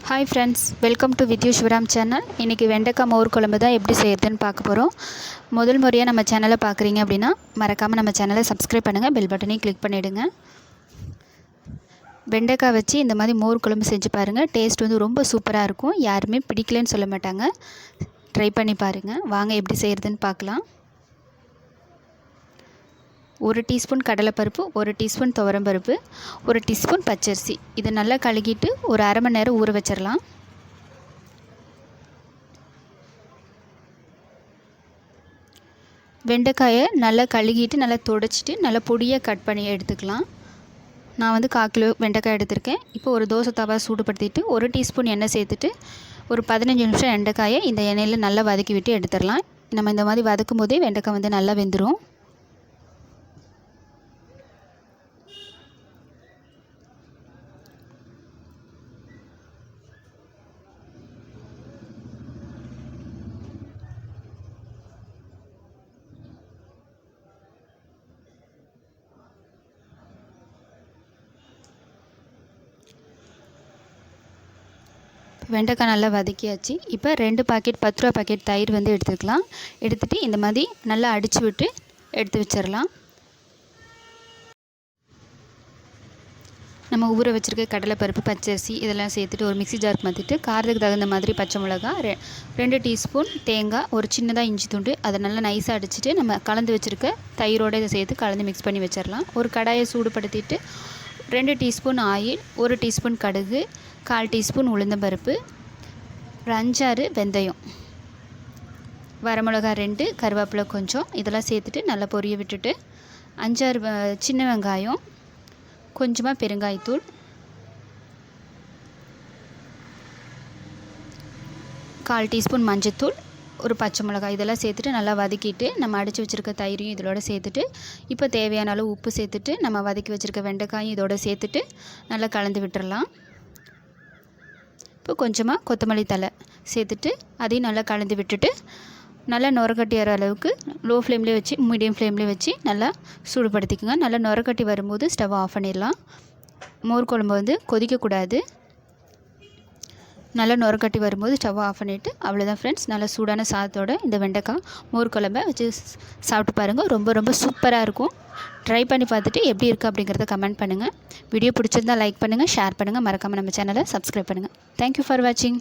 Hi friends, welcome to with you Sivaram channel. இன்றைக்கி வெண்டைக்காய் மோர் குழம்பு தான் எப்படி செய்கிறதுன்னு பார்க்க போகிறோம். முதல் முறையாக நம்ம சேனலை பார்க்குறீங்க அப்படின்னா மறக்காமல் நம்ம சேனலை சப்ஸ்கிரைப் பண்ணுங்கள், பெல் பட்டனையும் கிளிக் பண்ணிவிடுங்க. வெண்டைக்காய் வச்சு இந்த மாதிரி மோர் குழம்பு செஞ்சு பாருங்கள். டேஸ்ட் வந்து ரொம்ப சூப்பராக இருக்கும். யாருமே பிடிக்கலன்னு சொல்ல மாட்டாங்க. ட்ரை பண்ணி பாருங்கள். வாங்க எப்படி செய்கிறதுன்னு பார்க்கலாம். 1 டீஸ்பூன் கடலைப்பருப்பு, 1 டீஸ்பூன் துவரம்பருப்பு, 1 டீஸ்பூன் பச்சரிசி. இதை நல்லா கழுகிட்டு ஒரு அரை மணி நேரம் ஊற வச்சிடலாம். வெண்டைக்காயை நல்லா கழுகிட்டு நல்லா துடைச்சிட்டு நல்லா பொடியாக கட் பண்ணி எடுத்துக்கலாம். நான் வந்து 1/4 கிலோ வெண்டைக்காய் எடுத்திருக்கேன். இப்போ ஒரு தோசை தவா சூடுபடுத்திட்டு 1 டீஸ்பூன் எண்ணெய் சேர்த்துட்டு ஒரு 15 நிமிஷம் வெண்டைக்காயை இந்த எண்ணெயில் நல்லா வதக்கி விட்டு எடுத்துடலாம். நம்ம இந்த மாதிரி வதக்கும் போதே வெண்டைக்காய் வந்து நல்லா வெந்துடும். வெண்டைக்காய் நல்லா வதக்கியாச்சு. இப்போ 2 பாக்கெட் 10 ரூபா பாக்கெட் தயிர் வந்து எடுத்துக்கலாம். எடுத்துகிட்டு இந்த மாதிரி நல்லா அடித்து விட்டு எடுத்து வச்சிடலாம். நம்ம ஊற வச்சுருக்க கடலைப்பருப்பு, பச்சரிசி இதெல்லாம் சேர்த்துட்டு ஒரு மிக்ஸி ஜாருக்கு மாற்றிட்டு காரத்துக்கு தகுந்த மாதிரி பச்சை மிளகா, 2 டீஸ்பூன் தேங்காய், ஒரு சின்னதாக இஞ்சி துண்டு அதை நல்லா நைஸாக அடிச்சுட்டு நம்ம கலந்து வச்சுருக்க தயிரோடு இதை சேர்த்து கலந்து மிக்ஸ் பண்ணி வச்சிடலாம். ஒரு கடாயை சூடுபடுத்திட்டு 2 டீஸ்பூன் ஆயில், 1 டீஸ்பூன் கடுகு, 1/4 டீஸ்பூன் உளுந்தம்பருப்பு, ஒரு 5-6 வெந்தயம், வரமிளகா 2, கருவேப்பிலை கொஞ்சம் இதெல்லாம் சேர்த்துட்டு நல்லா பொரிய விட்டுட்டு 5-6 சின்ன வெங்காயம், கொஞ்சமாக பெருங்காயத்தூள், கால் டீஸ்பூன் மஞ்சத்தூள், ஒரு பச்சை மிளகாய் இதெல்லாம் சேர்த்துட்டு நல்லா வதக்கிட்டு நம்ம அடித்து வச்சுருக்க தயிரையும் இதோட சேர்த்துட்டு இப்போ தேவையான அளவு உப்பு சேர்த்துட்டு நம்ம வதக்கி வச்சுருக்க வெண்டைக்காயும் இதோட சேர்த்துட்டு நல்லா கலந்து விட்டுறலாம். இப்போ கொஞ்சமாக கொத்தமல்லி தழை சேர்த்துட்டு அதையும் நல்லா கலந்து விட்டுட்டு நல்லா நுரக்கட்டி வர அளவுக்கு லோ ஃப்ளேம்லேயே வச்சு மீடியம் ஃப்ளேம்லேயே வச்சு நல்லா சூடுபடுத்திக்கோங்க. நல்லா நுரக்கட்டி வரும்போது ஸ்டவ் ஆஃப் பண்ணிடலாம். மோர் குழம்பு வந்து கொதிக்கக்கூடாது. நல்லா நுரக்கட்டி வரும்போது ஸ்டவ் ஆஃப் பண்ணிவிட்டு அவ்வளோதான் ஃப்ரெண்ட்ஸ். நல்லா சூடான சாதத்தோட இந்த வெண்டைக்காய் மோர் குழம்பை வச்சு சாப்பிட்டு பாருங்கள். ரொம்ப ரொம்ப சூப்பராக இருக்கும். ட்ரை பண்ணி பார்த்துட்டு எப்படி இருக்குது அப்படிங்கிறத கமெண்ட் பண்ணுங்கள். வீடியோ பிடிச்சிருந்தால் லைக் பண்ணுங்கள், ஷேர் பண்ணுங்கள், மறக்காமல் நம்ம சேனலை சப்ஸ்கிரைப் பண்ணுங்கள். தேங்க்யூ ஃபார் வாட்சிங்.